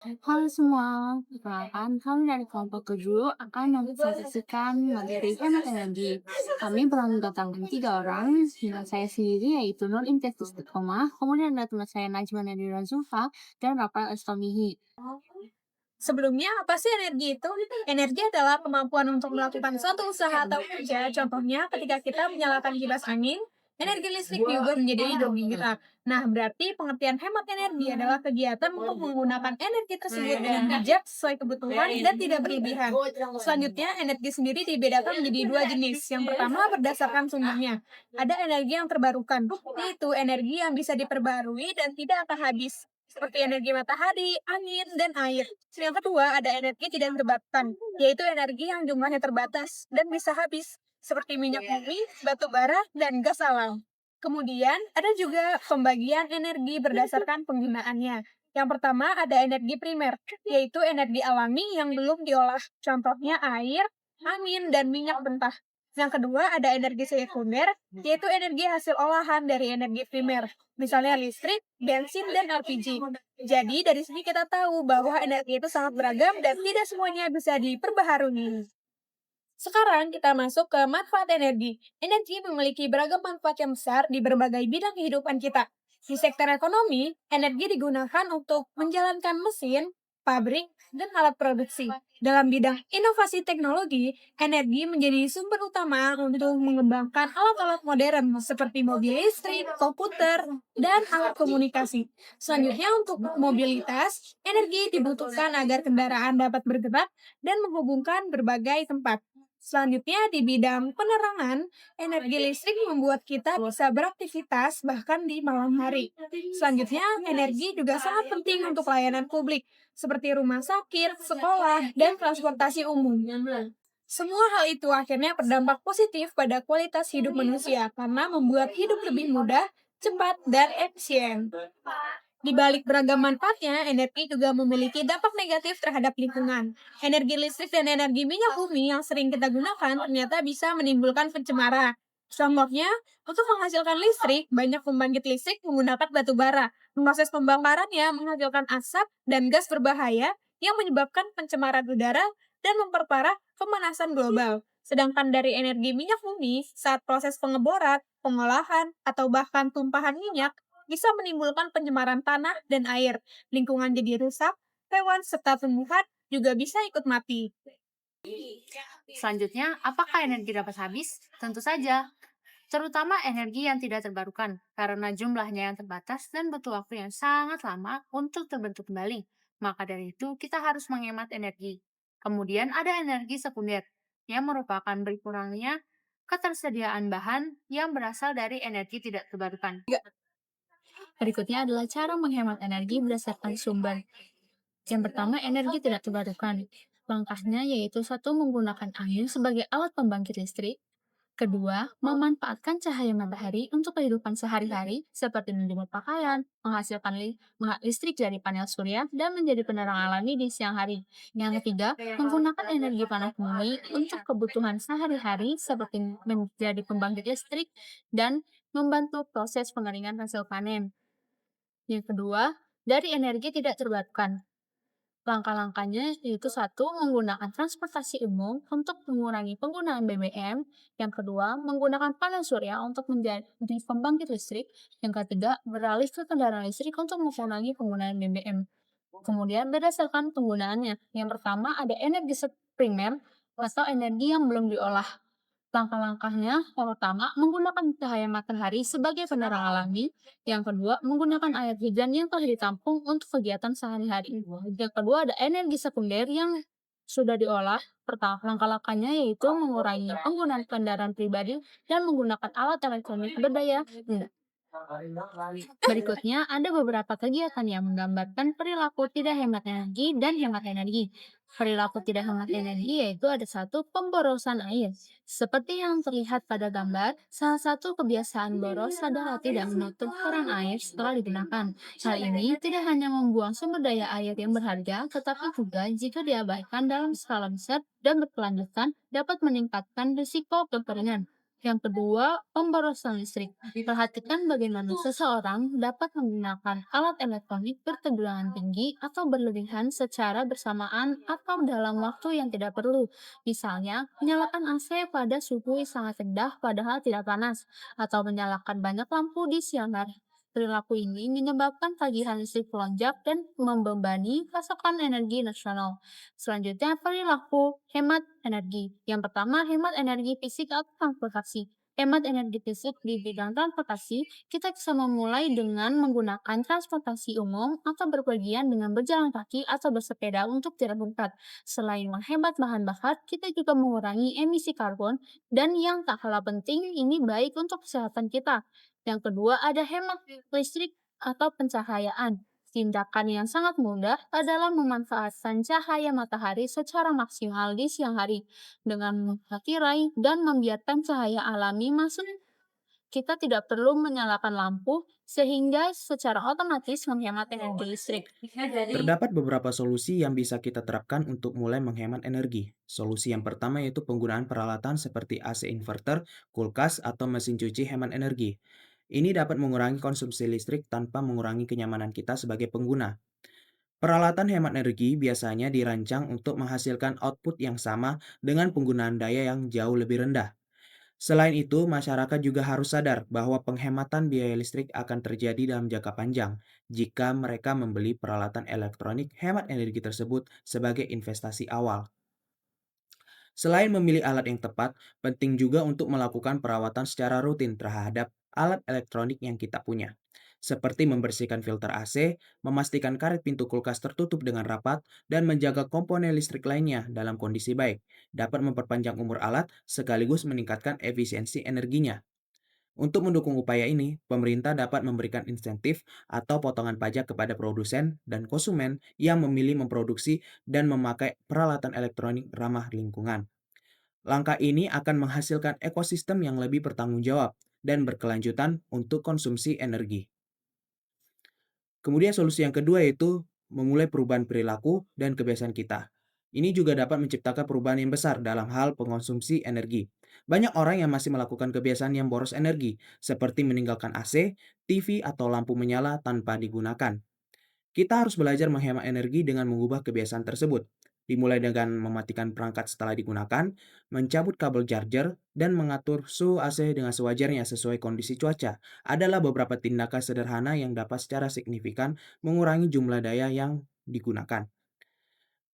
Halo semua, perkenalkan kami dari kelompok 7 akan mempresentasikan materi hemat energi. Kami telah mendatangkan 3 orang, dengan saya sendiri yaitu Nur Intiatus Istiqomah, kemudian ada teman saya Najma Nadira Zulfa, dan Rafael Estomihi. Sebelumnya, apa sih energi itu? Energi adalah kemampuan untuk melakukan suatu usaha atau kerja. Contohnya, ketika kita menyalakan kipas angin, energi listrik juga menjadi lebih gerak. Nah, berarti pengertian hemat energi adalah kegiatan untuk menggunakan energi tersebut dengan bijak sesuai kebutuhan dan tidak berlebihan. Selanjutnya, energi sendiri dibedakan menjadi dua jenis. Yang pertama, berdasarkan sumbernya. Ada energi yang terbarukan, yaitu energi yang bisa diperbarui dan tidak akan habis seperti energi matahari, angin, dan air. Yang kedua, ada energi tidak terbatas, yaitu energi yang jumlahnya terbatas dan bisa habis, seperti minyak bumi, batu bara, dan gas alam. Kemudian, ada juga pembagian energi berdasarkan penggunaannya. Yang pertama, ada energi primer, yaitu energi alami yang belum diolah, contohnya air, angin, dan minyak mentah. Yang kedua, ada energi sekunder, yaitu energi hasil olahan dari energi primer, misalnya listrik, bensin, dan LPG. Jadi, dari sini kita tahu bahwa energi itu sangat beragam dan tidak semuanya bisa diperbaharui. Sekarang kita masuk ke manfaat energi. Energi memiliki beragam manfaat yang besar di berbagai bidang kehidupan kita. Di sektor ekonomi, energi digunakan untuk menjalankan mesin, pabrik, dan alat produksi. Dalam bidang inovasi teknologi, energi menjadi sumber utama untuk mengembangkan alat-alat modern seperti mobil listrik, komputer, dan alat komunikasi. Selanjutnya, untuk mobilitas, energi dibutuhkan agar kendaraan dapat bergerak dan menghubungkan berbagai tempat. Selanjutnya, di bidang penerangan, energi listrik membuat kita bisa beraktivitas bahkan di malam hari. Selanjutnya, energi juga sangat penting untuk layanan publik, seperti rumah sakit, sekolah, dan transportasi umum. Semua hal itu akhirnya berdampak positif pada kualitas hidup manusia karena membuat hidup lebih mudah, cepat, dan efisien. Di balik beragam manfaatnya, energi juga memiliki dampak negatif terhadap lingkungan. Energi listrik dan energi minyak bumi yang sering kita gunakan ternyata bisa menimbulkan pencemaran. Contohnya, untuk menghasilkan listrik, banyak pembangkit listrik menggunakan batu bara. Proses pembakarannya menghasilkan asap dan gas berbahaya yang menyebabkan pencemaran udara dan memperparah pemanasan global. Sedangkan dari energi minyak bumi, saat proses pengeboran, pengolahan, atau bahkan tumpahan minyak, bisa menimbulkan pencemaran tanah dan air. Lingkungan jadi rusak, hewan serta tumbuhan juga bisa ikut mati. Selanjutnya, apakah energi dapat habis? Tentu saja, terutama energi yang tidak terbarukan, karena jumlahnya yang terbatas dan butuh waktu yang sangat lama untuk terbentuk kembali. Maka dari itu, kita harus menghemat energi. Kemudian ada energi sekunder, yang merupakan berkurangnya ketersediaan bahan yang berasal dari energi tidak terbarukan. Berikutnya adalah cara menghemat energi berdasarkan sumber. Yang pertama, energi tidak terbarukan. Langkahnya yaitu satu, menggunakan angin sebagai alat pembangkit listrik. Kedua, memanfaatkan cahaya matahari untuk kehidupan sehari-hari seperti menjemur pakaian, menghasilkan listrik dari panel surya, dan menjadi penerang alami di siang hari. Yang ketiga, menggunakan energi panas bumi untuk kebutuhan sehari-hari seperti menjadi pembangkit listrik dan membantu proses pengeringan hasil panen. Yang kedua, dari energi tidak terbarukan. Langkah-langkahnya yaitu satu, menggunakan transportasi umum untuk mengurangi penggunaan BBM. Yang kedua, menggunakan panel surya untuk menjadi pembangkit listrik. Yang ketiga, beralih ke kendaraan listrik untuk mengurangi penggunaan BBM. Kemudian berdasarkan penggunaannya. Yang pertama ada energi primer atau energi yang belum diolah. Langkah-langkahnya, yang pertama, menggunakan cahaya matahari sebagai penerang alami. Yang kedua, menggunakan air hujan yang telah ditampung untuk kegiatan sehari-hari. Yang kedua, ada energi sekunder yang sudah diolah. Pertama, langkah-langkahnya yaitu mengurangi penggunaan kendaraan pribadi dan menggunakan alat elektronik berdaya rendah. Berikutnya, ada beberapa kegiatan yang menggambarkan perilaku tidak hemat energi dan hemat energi. Perilaku tidak hemat energi yaitu ada satu, pemborosan air. Seperti yang terlihat pada gambar, salah satu kebiasaan boros adalah tidak menutup keran air setelah digunakan. Hal ini tidak hanya membuang sumber daya air yang berharga, tetapi juga jika diabaikan dalam skala besar dan berkelanjutan dapat meningkatkan risiko kekeringan. Yang kedua, pemborosan listrik. Perhatikan bagaimana seseorang dapat menggunakan alat elektronik bertegangan tinggi atau berlebihan secara bersamaan atau dalam waktu yang tidak perlu. Misalnya, menyalakan AC pada suhu yang sangat rendah padahal tidak panas, atau menyalakan banyak lampu di siang hari. Perilaku ini menyebabkan tagihan listrik melonjak dan membebani pasokan energi nasional. Selanjutnya, perilaku hemat energi. Yang pertama, hemat energi fisik atau transportasi. Hemat energi fisik di bidang transportasi, kita bisa memulai dengan menggunakan transportasi umum atau berpergian dengan berjalan kaki atau bersepeda untuk jarak dekat. Selain menghemat bahan bakar, kita juga mengurangi emisi karbon dan yang tak kalah penting ini baik untuk kesehatan kita. Yang kedua ada hemat listrik atau pencahayaan. Tindakan yang sangat mudah adalah memanfaatkan cahaya matahari secara maksimal di siang hari dengan membuka tirai dan membiarkan cahaya alami masuk. Kita tidak perlu menyalakan lampu sehingga secara otomatis menghemat energi listrik. Terdapat beberapa solusi yang bisa kita terapkan untuk mulai menghemat energi. Solusi yang pertama yaitu penggunaan peralatan seperti AC inverter, kulkas, atau mesin cuci hemat energi. Ini dapat mengurangi konsumsi listrik tanpa mengurangi kenyamanan kita sebagai pengguna. Peralatan hemat energi biasanya dirancang untuk menghasilkan output yang sama dengan penggunaan daya yang jauh lebih rendah. Selain itu, masyarakat juga harus sadar bahwa penghematan biaya listrik akan terjadi dalam jangka panjang jika mereka membeli peralatan elektronik hemat energi tersebut sebagai investasi awal. Selain memilih alat yang tepat, penting juga untuk melakukan perawatan secara rutin terhadap alat elektronik yang kita punya, seperti membersihkan filter AC, memastikan karet pintu kulkas tertutup dengan rapat, dan menjaga komponen listrik lainnya dalam kondisi baik. Dapat memperpanjang umur alat sekaligus meningkatkan efisiensi energinya. Untuk mendukung upaya ini, pemerintah dapat memberikan insentif atau potongan pajak kepada produsen dan konsumen yang memilih memproduksi dan memakai peralatan elektronik ramah lingkungan. Langkah ini akan menghasilkan ekosistem yang lebih bertanggung jawab dan berkelanjutan untuk konsumsi energi. Kemudian solusi yang kedua yaitu memulai perubahan perilaku dan kebiasaan kita. Ini juga dapat menciptakan perubahan yang besar dalam hal pengonsumsi energi. Banyak orang yang masih melakukan kebiasaan yang boros energi, seperti meninggalkan AC, TV, atau lampu menyala tanpa digunakan. Kita harus belajar menghemat energi dengan mengubah kebiasaan tersebut, dimulai dengan mematikan perangkat setelah digunakan, mencabut kabel charger, dan mengatur suhu AC dengan sewajarnya sesuai kondisi cuaca. Adalah beberapa tindakan sederhana yang dapat secara signifikan mengurangi jumlah daya yang digunakan.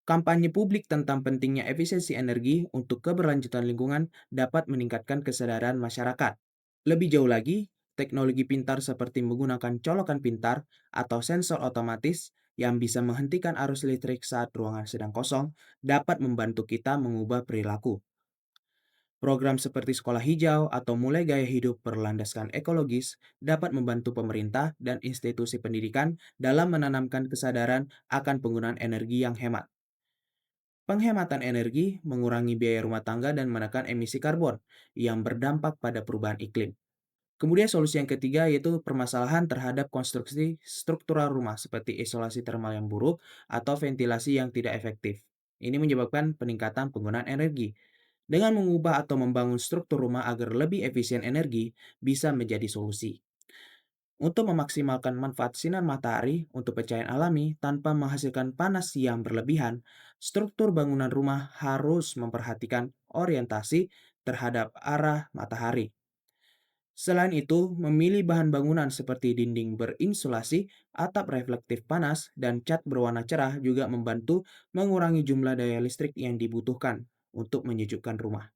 Kampanye publik tentang pentingnya efisiensi energi untuk keberlanjutan lingkungan dapat meningkatkan kesadaran masyarakat. Lebih jauh lagi, teknologi pintar seperti menggunakan colokan pintar atau sensor otomatis yang bisa menghentikan arus listrik saat ruangan sedang kosong dapat membantu kita mengubah perilaku. Program seperti sekolah hijau atau mulai gaya hidup berlandaskan ekologis dapat membantu pemerintah dan institusi pendidikan dalam menanamkan kesadaran akan penggunaan energi yang hemat. Penghematan energi mengurangi biaya rumah tangga dan menekan emisi karbon yang berdampak pada perubahan iklim. Kemudian solusi yang ketiga yaitu permasalahan terhadap konstruksi struktural rumah seperti isolasi termal yang buruk atau ventilasi yang tidak efektif. Ini menyebabkan peningkatan penggunaan energi. Dengan mengubah atau membangun struktur rumah agar lebih efisien energi bisa menjadi solusi. Untuk memaksimalkan manfaat sinar matahari untuk pencahayaan alami tanpa menghasilkan panas yang berlebihan, struktur bangunan rumah harus memperhatikan orientasi terhadap arah matahari. Selain itu, memilih bahan bangunan seperti dinding berinsulasi, atap reflektif panas, dan cat berwarna cerah juga membantu mengurangi jumlah daya listrik yang dibutuhkan untuk menyejukkan rumah.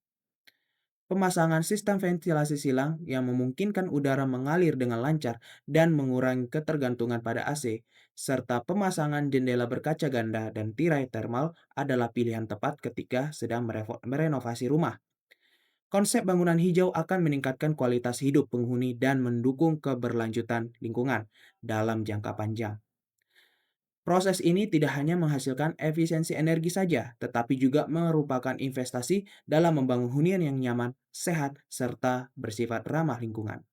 Pemasangan sistem ventilasi silang yang memungkinkan udara mengalir dengan lancar dan mengurangi ketergantungan pada AC, serta pemasangan jendela berkaca ganda dan tirai termal adalah pilihan tepat ketika sedang merenovasi rumah. Konsep bangunan hijau akan meningkatkan kualitas hidup penghuni dan mendukung keberlanjutan lingkungan dalam jangka panjang. Proses ini tidak hanya menghasilkan efisiensi energi saja, tetapi juga merupakan investasi dalam membangun hunian yang nyaman, sehat, serta bersifat ramah lingkungan.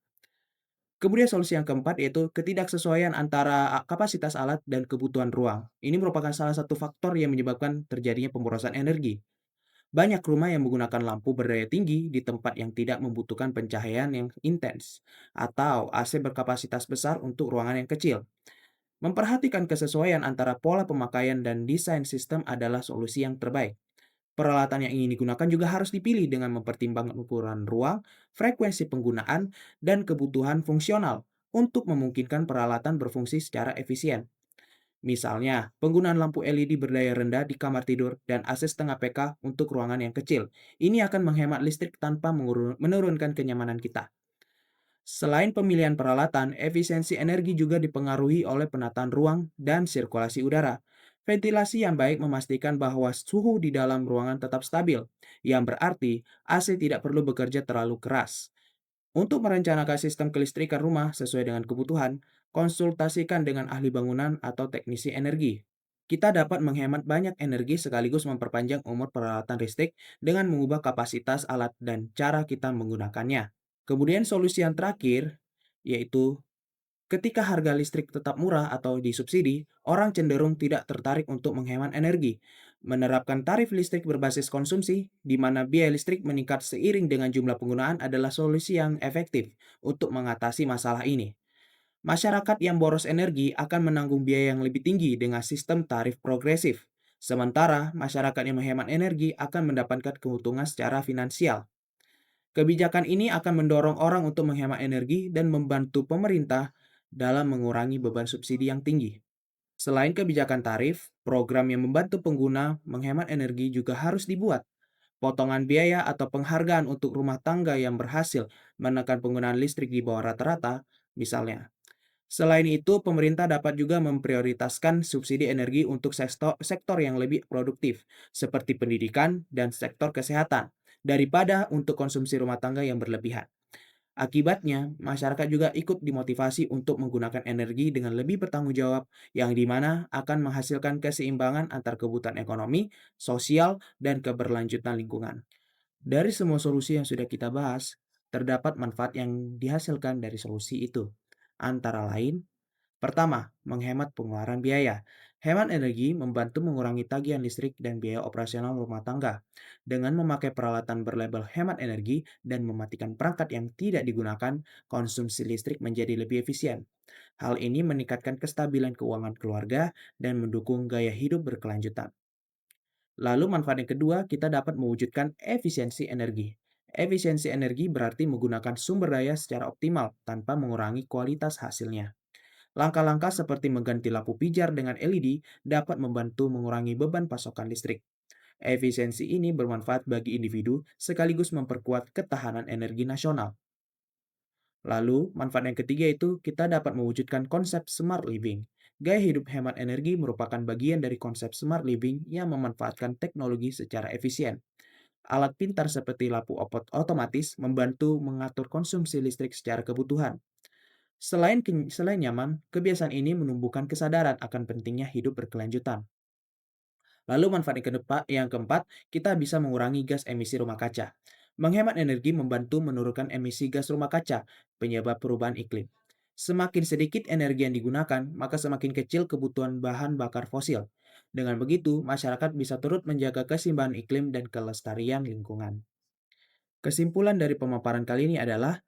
Kemudian solusi yang keempat yaitu ketidaksesuaian antara kapasitas alat dan kebutuhan ruang. Ini merupakan salah satu faktor yang menyebabkan terjadinya pemborosan energi. Banyak rumah yang menggunakan lampu berdaya tinggi di tempat yang tidak membutuhkan pencahayaan yang intens, atau AC berkapasitas besar untuk ruangan yang kecil. Memperhatikan kesesuaian antara pola pemakaian dan desain sistem adalah solusi yang terbaik. Peralatan yang ingin digunakan juga harus dipilih dengan mempertimbangkan ukuran ruang, frekuensi penggunaan, dan kebutuhan fungsional untuk memungkinkan peralatan berfungsi secara efisien. Misalnya, penggunaan lampu LED berdaya rendah di kamar tidur dan AC setengah PK untuk ruangan yang kecil. Ini akan menghemat listrik tanpa menurunkan kenyamanan kita. Selain pemilihan peralatan, efisiensi energi juga dipengaruhi oleh penataan ruang dan sirkulasi udara. Ventilasi yang baik memastikan bahwa suhu di dalam ruangan tetap stabil, yang berarti AC tidak perlu bekerja terlalu keras. Untuk merencanakan sistem kelistrikan rumah sesuai dengan kebutuhan, konsultasikan dengan ahli bangunan atau teknisi energi. Kita dapat menghemat banyak energi sekaligus memperpanjang umur peralatan listrik dengan mengubah kapasitas alat dan cara kita menggunakannya. Kemudian solusi yang terakhir, yaitu ketika harga listrik tetap murah atau disubsidi, orang cenderung tidak tertarik untuk menghemat energi. Menerapkan tarif listrik berbasis konsumsi, di mana biaya listrik meningkat seiring dengan jumlah penggunaan adalah solusi yang efektif untuk mengatasi masalah ini. Masyarakat yang boros energi akan menanggung biaya yang lebih tinggi dengan sistem tarif progresif. Sementara masyarakat yang menghemat energi akan mendapatkan keuntungan secara finansial. Kebijakan ini akan mendorong orang untuk menghemat energi dan membantu pemerintah dalam mengurangi beban subsidi yang tinggi. Selain kebijakan tarif, program yang membantu pengguna menghemat energi juga harus dibuat. Potongan biaya atau penghargaan untuk rumah tangga yang berhasil menekan penggunaan listrik di bawah rata-rata, misalnya. Selain itu, pemerintah dapat juga memprioritaskan subsidi energi untuk sektor yang lebih produktif, seperti pendidikan dan sektor kesehatan, daripada untuk konsumsi rumah tangga yang berlebihan. Akibatnya, masyarakat juga ikut dimotivasi untuk menggunakan energi dengan lebih bertanggung jawab, yang dimana akan menghasilkan keseimbangan antar kebutuhan ekonomi, sosial, dan keberlanjutan lingkungan. Dari semua solusi yang sudah kita bahas, terdapat manfaat yang dihasilkan dari solusi itu. Antara lain, pertama, menghemat pengeluaran biaya. Hemat energi membantu mengurangi tagihan listrik dan biaya operasional rumah tangga. Dengan memakai peralatan berlabel hemat energi dan mematikan perangkat yang tidak digunakan, konsumsi listrik menjadi lebih efisien. Hal ini meningkatkan kestabilan keuangan keluarga dan mendukung gaya hidup berkelanjutan. Lalu manfaat yang kedua, kita dapat mewujudkan efisiensi energi. Efisiensi energi berarti menggunakan sumber daya secara optimal tanpa mengurangi kualitas hasilnya. Langkah-langkah seperti mengganti lampu pijar dengan LED dapat membantu mengurangi beban pasokan listrik. Efisiensi ini bermanfaat bagi individu sekaligus memperkuat ketahanan energi nasional. Lalu, manfaat yang ketiga itu kita dapat mewujudkan konsep smart living. Gaya hidup hemat energi merupakan bagian dari konsep smart living yang memanfaatkan teknologi secara efisien. Alat pintar seperti lampu otomatis membantu mengatur konsumsi listrik secara kebutuhan. Selain nyaman, kebiasaan ini menumbuhkan kesadaran akan pentingnya hidup berkelanjutan. Lalu manfaat yang keempat, kita bisa mengurangi gas emisi rumah kaca. Menghemat energi membantu menurunkan emisi gas rumah kaca, penyebab perubahan iklim. Semakin sedikit energi yang digunakan, maka semakin kecil kebutuhan bahan bakar fosil. Dengan begitu, masyarakat bisa turut menjaga keseimbangan iklim dan kelestarian lingkungan. Kesimpulan dari pemaparan kali ini adalah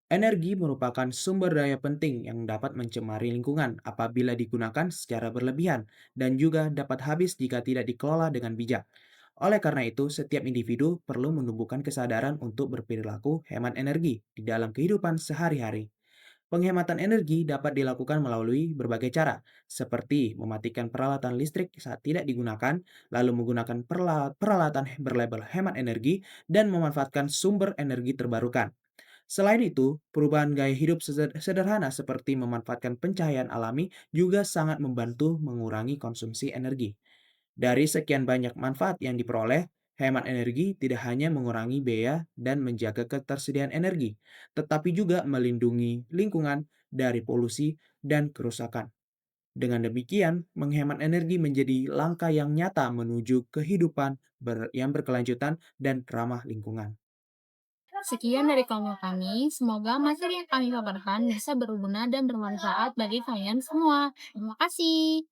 energi merupakan sumber daya penting yang dapat mencemari lingkungan apabila digunakan secara berlebihan dan juga dapat habis jika tidak dikelola dengan bijak. Oleh karena itu, setiap individu perlu menumbuhkan kesadaran untuk berperilaku hemat energi di dalam kehidupan sehari-hari. Penghematan energi dapat dilakukan melalui berbagai cara, seperti mematikan peralatan listrik saat tidak digunakan, lalu menggunakan peralatan berlabel hemat energi, dan memanfaatkan sumber energi terbarukan. Selain itu, perubahan gaya hidup sederhana seperti memanfaatkan pencahayaan alami juga sangat membantu mengurangi konsumsi energi. Dari sekian banyak manfaat yang diperoleh, hemat energi tidak hanya mengurangi biaya dan menjaga ketersediaan energi, tetapi juga melindungi lingkungan dari polusi dan kerusakan. Dengan demikian, menghemat energi menjadi langkah yang nyata menuju kehidupan yang berkelanjutan dan ramah lingkungan. Sekian dari kelompok kami, semoga materi yang kami paparkan bisa berguna dan bermanfaat bagi kalian semua. Terima kasih.